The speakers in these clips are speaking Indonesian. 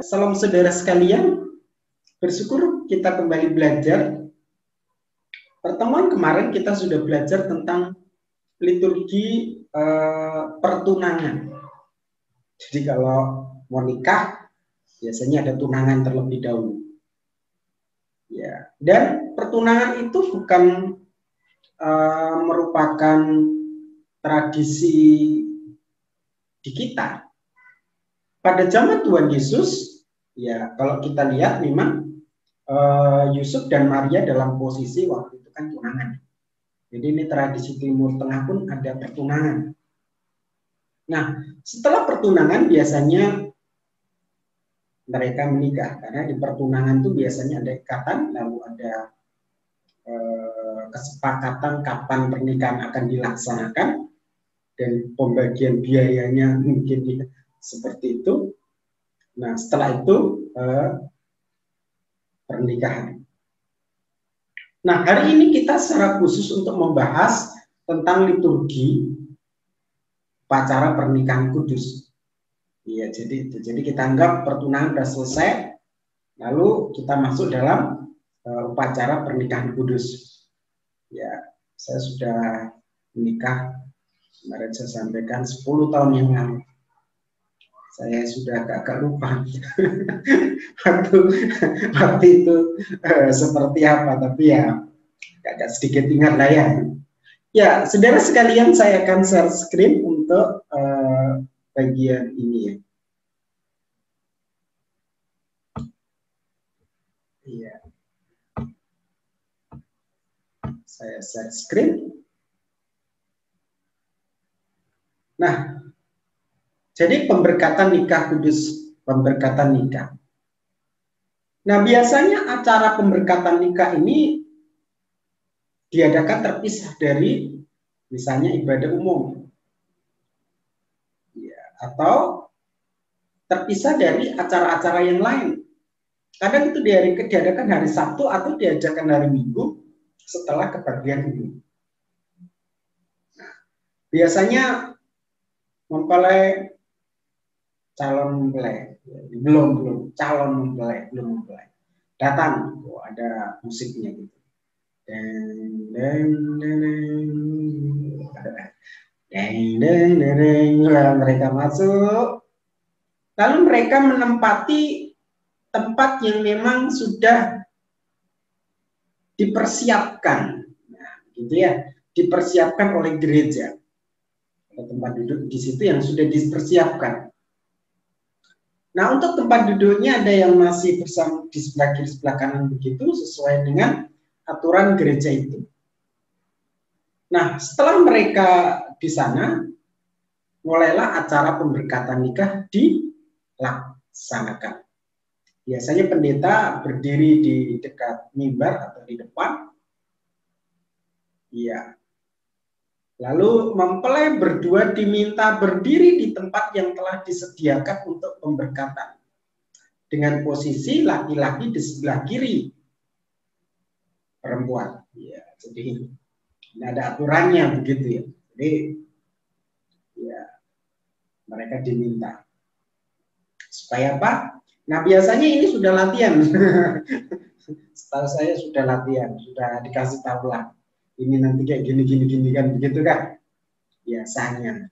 Salam saudara sekalian, bersyukur kita kembali belajar. Pertemuan kemarin kita sudah belajar tentang liturgi pertunangan. Jadi kalau mau nikah, biasanya ada tunangan terlebih dahulu. Ya, dan pertunangan itu bukan merupakan tradisi di kita. Pada zaman Tuhan Yesus, ya kalau kita lihat memang Yusuf dan Maria dalam posisi waktu itu kan tunangan. Jadi ini tradisi Timur Tengah pun ada pertunangan. Nah, setelah pertunangan biasanya mereka menikah karena di pertunangan itu biasanya ada ikatan, lalu ada kesepakatan kapan pernikahan akan dilaksanakan dan pembagian biayanya mungkin seperti itu. Nah, setelah itu pernikahan. Nah, hari ini kita secara khusus untuk membahas tentang liturgi upacara pernikahan kudus. Iya, jadi itu. Jadi kita anggap pertunangan sudah selesai, lalu kita masuk dalam upacara pernikahan kudus. Ya, saya sudah menikah, kemarin saya sampaikan 10 tahun yang lalu. Saya sudah agak lupa waktu itu seperti apa, tapi ya agak sedikit ingat lah ya. Ya, saudara sekalian, saya akan share screen untuk bagian ini ya. Iya. Saya share screen. Nah, jadi pemberkatan nikah kudus, pemberkatan nikah. Nah, biasanya acara pemberkatan nikah ini diadakan terpisah dari misalnya ibadah umum. Ya, atau terpisah dari acara-acara yang lain. Kadang itu diadakan hari Sabtu atau diadakan hari Minggu setelah kebagian ini. Nah, biasanya mempelai calon mempelai belum calon mempelai belum mempelai datang, ada musiknya gitu, mereka masuk, lalu mereka menempati tempat yang memang sudah dipersiapkan, nah, gitu ya, dipersiapkan oleh gereja. Tempat duduk di situ yang sudah dipersiapkan. Nah, untuk tempat duduknya ada yang masih bersama di sebelah kiri, sebelah kanan begitu, sesuai dengan aturan gereja itu. Nah, setelah mereka di sana, mulailah acara pemberkatan nikah dilaksanakan. Biasanya pendeta berdiri di dekat mimbar atau di depan. Iya. Lalu mempelai berdua diminta berdiri di tempat yang telah disediakan untuk pemberkatan. Dengan posisi laki-laki di sebelah kiri perempuan. Ya, jadi ada aturannya begitu ya. Jadi ya mereka diminta. Supaya apa? Nah, biasanya ini sudah latihan. Setahu saya sudah latihan, sudah dikasih tahu lah. Ini nanti kayak gini kan begitu kan? Biasanya.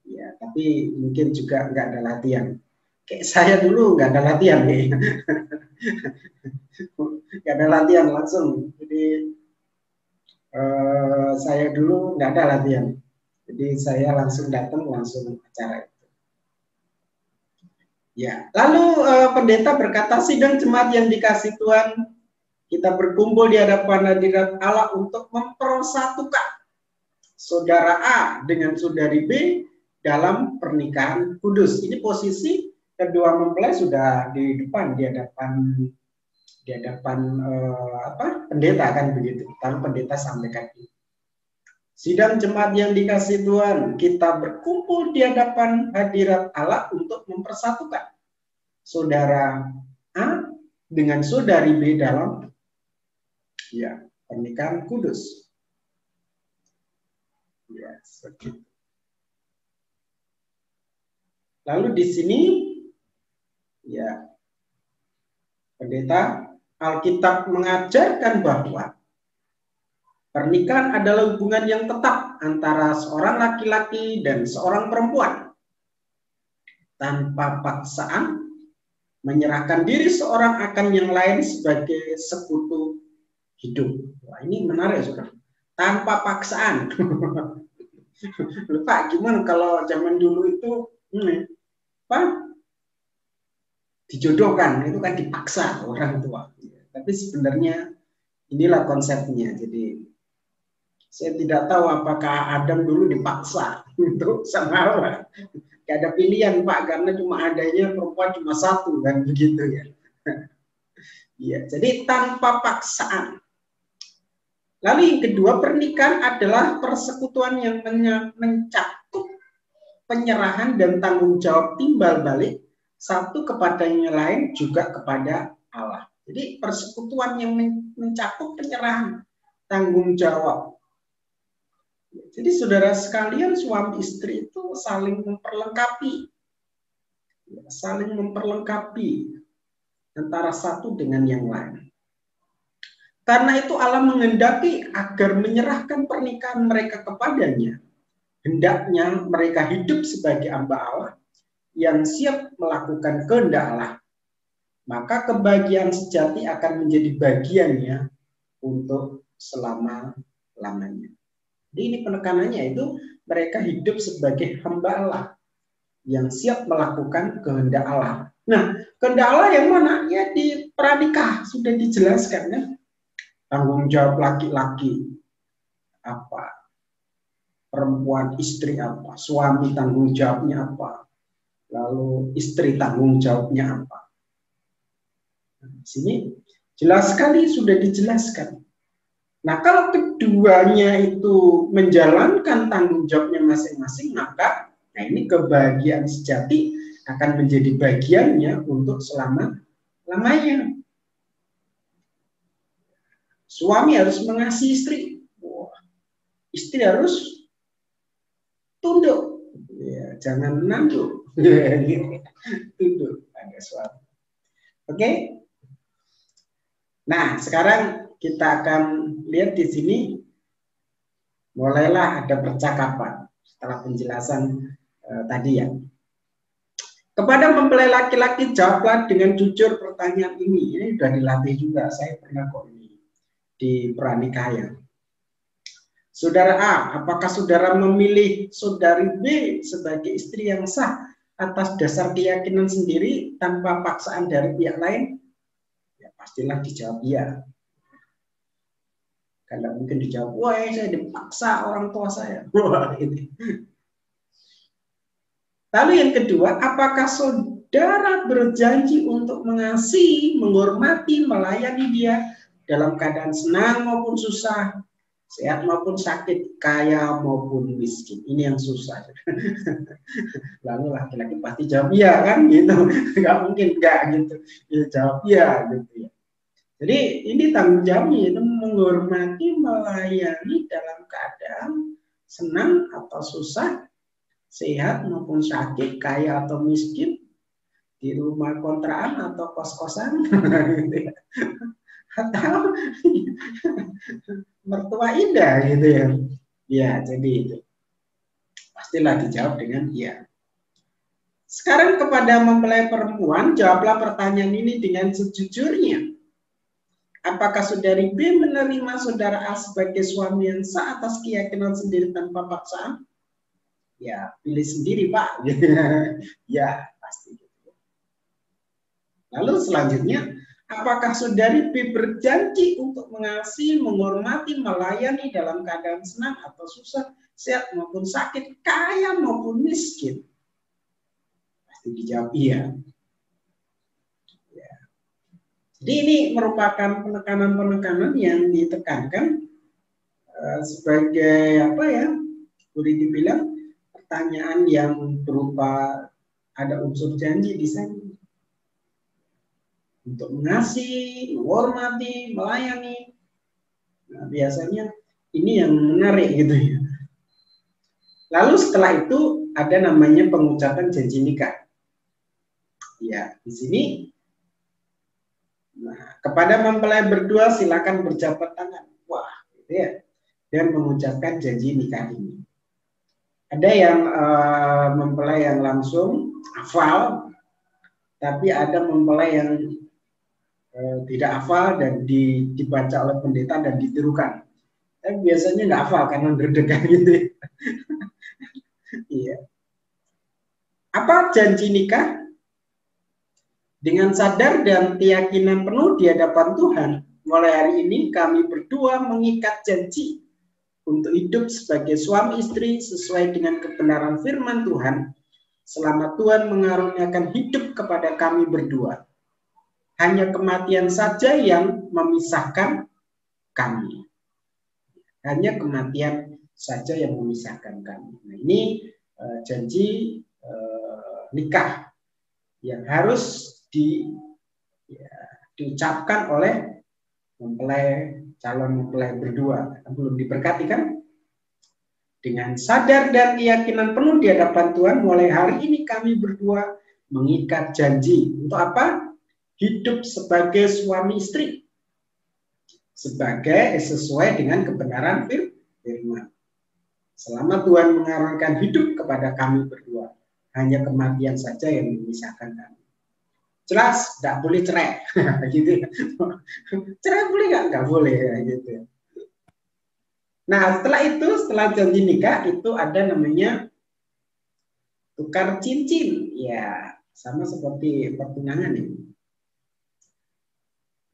Ya, tapi mungkin juga nggak ada latihan. Kayak saya dulu nggak ada latihan kayaknya. Nggak ada latihan langsung. Jadi saya dulu nggak ada latihan. Jadi saya langsung datang langsung acara itu. Ya, lalu pendeta berkata, sidang jemaat yang dikasih Tuhan, kita berkumpul di hadapan hadirat Allah untuk mempersatukan saudara A dengan saudari B dalam pernikahan kudus. Ini posisi kedua mempelai sudah di depan, di hadapan pendeta kan begitu. Lalu pendeta sampaikan ini. Sidang jemaat yang dikasih Tuhan, kita berkumpul di hadapan hadirat Allah untuk mempersatukan saudara A dengan saudari B dalam ya pernikahan kudus. Ya, seperti itu. Lalu di sini ya Pendeta, Alkitab mengajarkan bahwa pernikahan adalah hubungan yang tetap antara seorang laki-laki dan seorang perempuan. Tanpa paksaan, menyerahkan diri seorang akan yang lain sebagai sekutu hidup. Wah, ini menarik, saudara. Tanpa paksaan. Lupa gimana kalau zaman dulu itu dijodohkan, itu kan dipaksa orang tua. Tapi sebenarnya inilah konsepnya. Jadi saya tidak tahu apakah Adam dulu dipaksa untuk sama Allah. Gak ada pilihan Pak, karena cuma adanya perempuan cuma satu kan begitu ya. Ya, jadi tanpa paksaan. Lalu yang kedua, pernikahan adalah persekutuan yang mencakup penyerahan dan tanggung jawab timbal balik satu kepada yang lain juga kepada Allah. Jadi persekutuan yang mencakup penyerahan, tanggung jawab. Jadi saudara sekalian, suami istri itu saling memperlengkapi. Saling memperlengkapi antara satu dengan yang lain. Karena itu Allah menghendaki agar menyerahkan pernikahan mereka kepadanya. Hendaknya mereka hidup sebagai hamba Allah yang siap melakukan kehendak Allah. Maka kebahagiaan sejati akan menjadi bagiannya untuk selama-lamanya. Jadi ini penekanannya itu mereka hidup sebagai hamba Allah yang siap melakukan kehendak Allah. Nah, kehendak Allah yang mana? Ya di pranikah sudah dijelaskan ya. Tanggung jawab laki-laki apa? Perempuan istri apa? Suami tanggung jawabnya apa? Lalu istri tanggung jawabnya apa? Di sini jelas sekali sudah dijelaskan. Nah, kalau keduanya itu menjalankan tanggung jawabnya masing-masing, maka ini kebahagiaan sejati akan menjadi bagiannya untuk selama-lamanya. Suami harus mengasihi istri. Istri harus tunduk. Ya, jangan nanduk. Tunduk pada suami. Oke? Nah, sekarang kita akan lihat di sini. Mulailah ada percakapan setelah penjelasan tadi ya. Kepada mempelai laki-laki jawablah dengan jujur pertanyaan ini. Ini sudah dilatih juga, saya pernah kok ini di pernikahan. Saudara A, apakah saudara memilih saudari B sebagai istri yang sah atas dasar keyakinan sendiri tanpa paksaan dari pihak lain? Ya, pastilah dijawab iya. Kalau mungkin dijawab, wah saya dipaksa orang tua saya. Wah, ini. Lalu yang kedua, apakah saudara berjanji untuk mengasihi, menghormati, melayani dia dalam keadaan senang maupun susah, sehat maupun sakit, kaya maupun miskin? Ini yang susah. Lalu laki-laki pasti jawab iya kan, gitu. Nggak mungkin enggak gitu. Ya, jawab iya gitu ya. Jadi ini tanggung jawabnya itu menghormati, melayani dalam keadaan senang atau susah, sehat maupun sakit, kaya atau miskin, di rumah kontrakan atau kos-kosan, atau mertua indah gitu ya. Ya, jadi itu pastilah dijawab dengan iya. Sekarang kepada mempelai perempuan, jawablah pertanyaan ini dengan sejujurnya. Apakah saudari B menerima saudara A sebagai suami yang sah atas keyakinan sendiri tanpa paksaan? Ya, pilih sendiri Pak. Ya, pasti. Lalu selanjutnya, apakah saudari B berjanji untuk mengasihi, menghormati, melayani dalam keadaan senang atau susah, sehat maupun sakit, kaya maupun miskin? Pasti dijawab iya. Jadi ini merupakan penekanan-penekanan yang ditekankan sebagai apa ya, boleh dibilang pertanyaan yang berupa ada unsur janji di sana untuk mengasihi, menghormati, melayani. Nah, biasanya ini yang menarik gitu ya. Lalu setelah itu ada namanya pengucapan janji nikah. Ya, di sini Nah, kepada mempelai berdua silakan berjabat tangan. Wah, gitu ya. Dan mengucapkan janji nikah ini. Ada yang mempelai yang langsung hafal, tapi ada mempelai yang tidak hafal dan dibaca oleh pendeta dan ditirukan. Tapi biasanya nggak hafal karena gerdekan gitu. Iya. Apa janji nikah? Dengan sadar dan keyakinan penuh di hadapan Tuhan, mulai hari ini kami berdua mengikat janji untuk hidup sebagai suami istri sesuai dengan kebenaran firman Tuhan, selama Tuhan mengaruniakan hidup kepada kami berdua. Hanya kematian saja yang memisahkan kami. Hanya kematian saja yang memisahkan kami. Nah, ini janji nikah yang harus diucapkan oleh calon mempelai berdua. Belum diberkati kan? Dengan sadar dan keyakinan penuh di hadapan Tuhan, mulai hari ini kami berdua mengikat janji. Untuk apa? Hidup sebagai suami istri. Sesuai dengan kebenaran firman. Selama Tuhan mengaruniakan hidup kepada kami berdua, hanya kematian saja yang memisahkan kami. Jelas, tidak boleh cerai, gitu. Cerai boleh nggak? Nggak boleh, gitu. Nah, setelah janji nikah itu ada namanya tukar cincin, ya sama seperti pertunangan ini.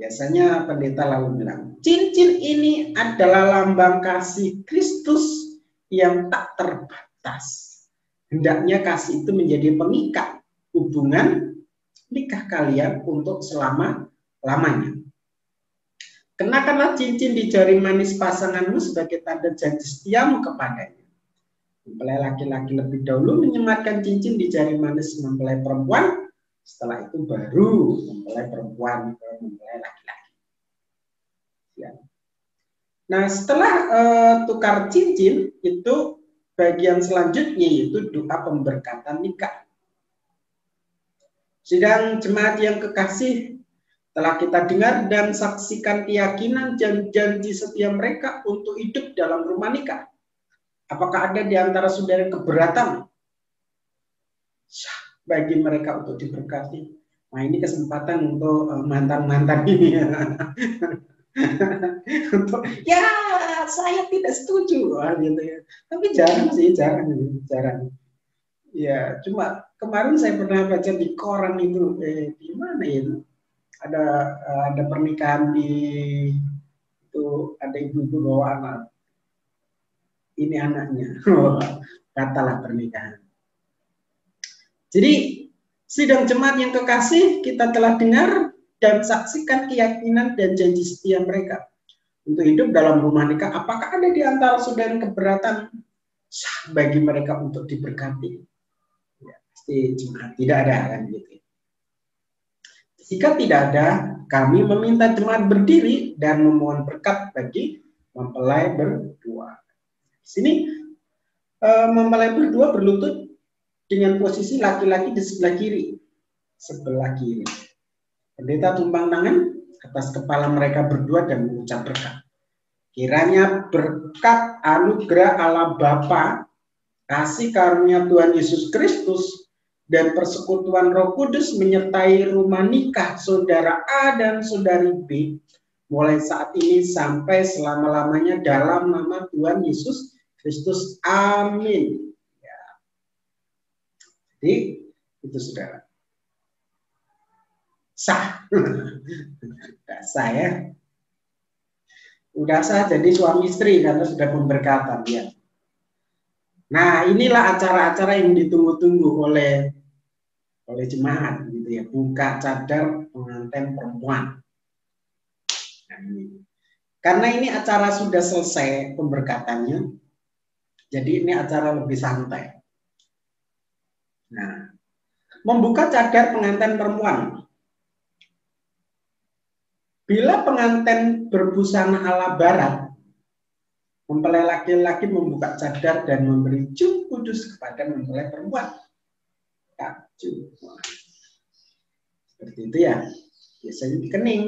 Biasanya pendeta lalu bilang, cincin ini adalah lambang kasih Kristus yang tak terbatas. Hendaknya kasih itu menjadi pengikat hubungan nikah kalian untuk selama-lamanya. Kenakanlah cincin di jari manis pasanganmu sebagai tanda janji setiamu kepadanya. Mempelai laki-laki lebih dahulu menyematkan cincin di jari manis mempelai perempuan, setelah itu baru mempelai perempuan ke mempelai laki-laki. Ya. Nah, setelah tukar cincin, itu bagian selanjutnya yaitu doa pemberkatan nikah. Sidang jemaat yang kekasih, telah kita dengar dan saksikan keyakinan dan janji setia mereka untuk hidup dalam rumah nikah. Apakah ada di antara saudara keberatan bagi mereka untuk diberkati? Nah, ini kesempatan untuk mantan-mantan ini. Untuk, ya, saya tidak setuju. Gitu ya. Tapi jarang. Ya, cuma kemarin saya pernah baca di koran itu, di mana itu? Ada pernikahan itu, ada ibu-ibu bawa anak. Ini anaknya. Katalah pernikahan. Jadi, sidang jemaat yang kekasih, kita telah dengar dan saksikan keyakinan dan janji setia mereka untuk hidup dalam rumah nikah. Apakah ada di antara saudara keberatan bagi mereka untuk diberkati? Ya, pasti jemaat tidak ada kan gitu. Jika tidak ada, kami meminta jemaat berdiri dan memohon berkat bagi mempelai berdua. Di sini mempelai berdua berlutut dengan posisi laki-laki di sebelah kiri. Pendeta tumpang tangan atas kepala mereka berdua dan mengucap berkat. Kiranya berkat anugerah Allah Bapa, kasih karunia Tuhan Yesus Kristus, dan persekutuan Roh Kudus menyertai rumah nikah saudara A dan saudari B mulai saat ini sampai selama-lamanya dalam nama Tuhan Yesus Kristus. Amin. Ya. Jadi itu saudara. Sah. Tidak sah ya. Udah sah jadi suami istri karena sudah pemberkatan ya. Nah, inilah acara-acara yang ditunggu-tunggu oleh jemaat gitu ya, buka cadar pengantin perempuan. Nah, ini. Karena ini acara sudah selesai pemberkatannya, jadi ini acara lebih santai. Nah, membuka cadar pengantin perempuan. Bila pengantin berbusana ala barat, mempelai laki-laki membuka cadar dan memberi cium kudus kepada mempelai perempuan. Seperti itu ya. biasanya di kening,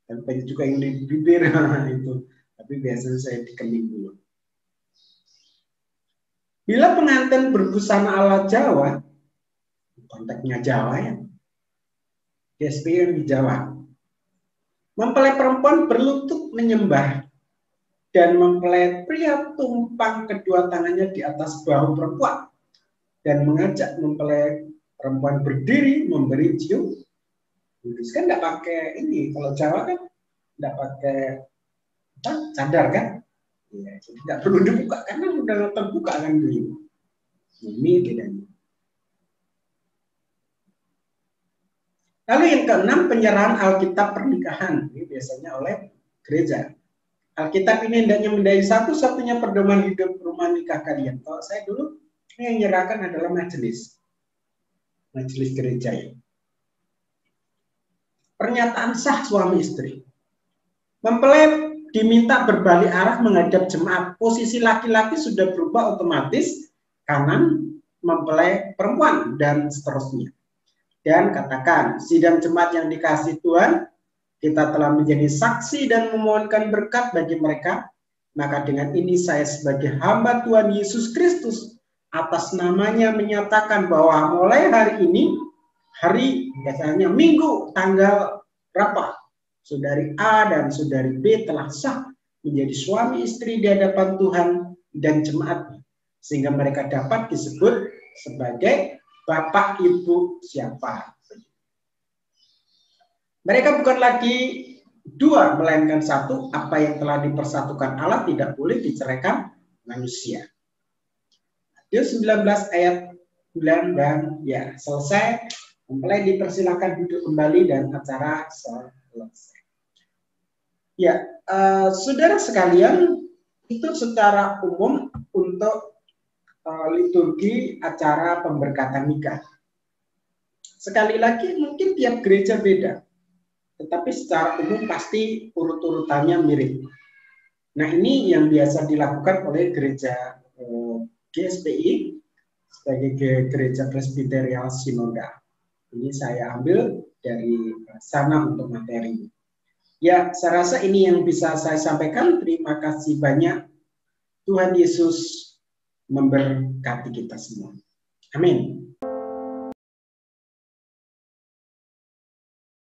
dan banyak juga yang di bibir itu, tapi biasanya saya di kening dulu. Bila pengantin berbusana ala Jawa, konteksnya Jawa ya, GSP yang di Jawa, mempelai perempuan berlutut menyembah dan mempelai pria tumpang kedua tangannya di atas bahu perempuan dan mengajak mempelai perempuan berdiri memberi cium. Kudus kan nggak pakai ini, kalau Jawa kan nggak pakai cadar kan, ya, jadi nggak perlu dibuka karena udah terbuka kan dulu. Ini bedanya. Lalu yang keenam, penyerahan Alkitab pernikahan, ini biasanya oleh gereja. Alkitab ini hendaknya menjadi satu-satunya pedoman hidup rumah nikah kalian. Kalau saya dulu, ini yang menyerahkan adalah majelis gereja ya. Pernyataan sah suami istri. Mempelai diminta berbalik arah menghadap jemaat. Posisi laki-laki sudah berubah otomatis kanan mempelai perempuan dan seterusnya. Dan katakan, sidang jemaat yang dikasihi Tuhan, kita telah menjadi saksi dan memohonkan berkat bagi mereka. Maka dengan ini saya sebagai hamba Tuhan Yesus Kristus atas namanya menyatakan bahwa mulai hari ini, hari biasanya minggu tanggal berapa, saudari A dan saudari B telah sah menjadi suami istri di hadapan Tuhan dan jemaat, sehingga mereka dapat disebut sebagai bapak ibu siapa. Mereka bukan lagi dua, melainkan satu. Apa yang telah dipersatukan Allah tidak boleh diceraikan manusia. Matius 19 ayat 9 dan ya selesai. Mempelai dipersilakan duduk kembali dan acara selesai. Ya, saudara sekalian, itu secara umum untuk liturgi acara pemberkatan nikah. Sekali lagi mungkin tiap gereja beda, tetapi secara umum pasti urut-urutannya mirip. Nah, ini yang biasa dilakukan oleh gereja GSPI sebagai gereja presbiterial sinodal. Ini saya ambil dari sana untuk materi. Ya, saya rasa ini yang bisa saya sampaikan. Terima kasih banyak. Tuhan Yesus memberkati kita semua. Amin.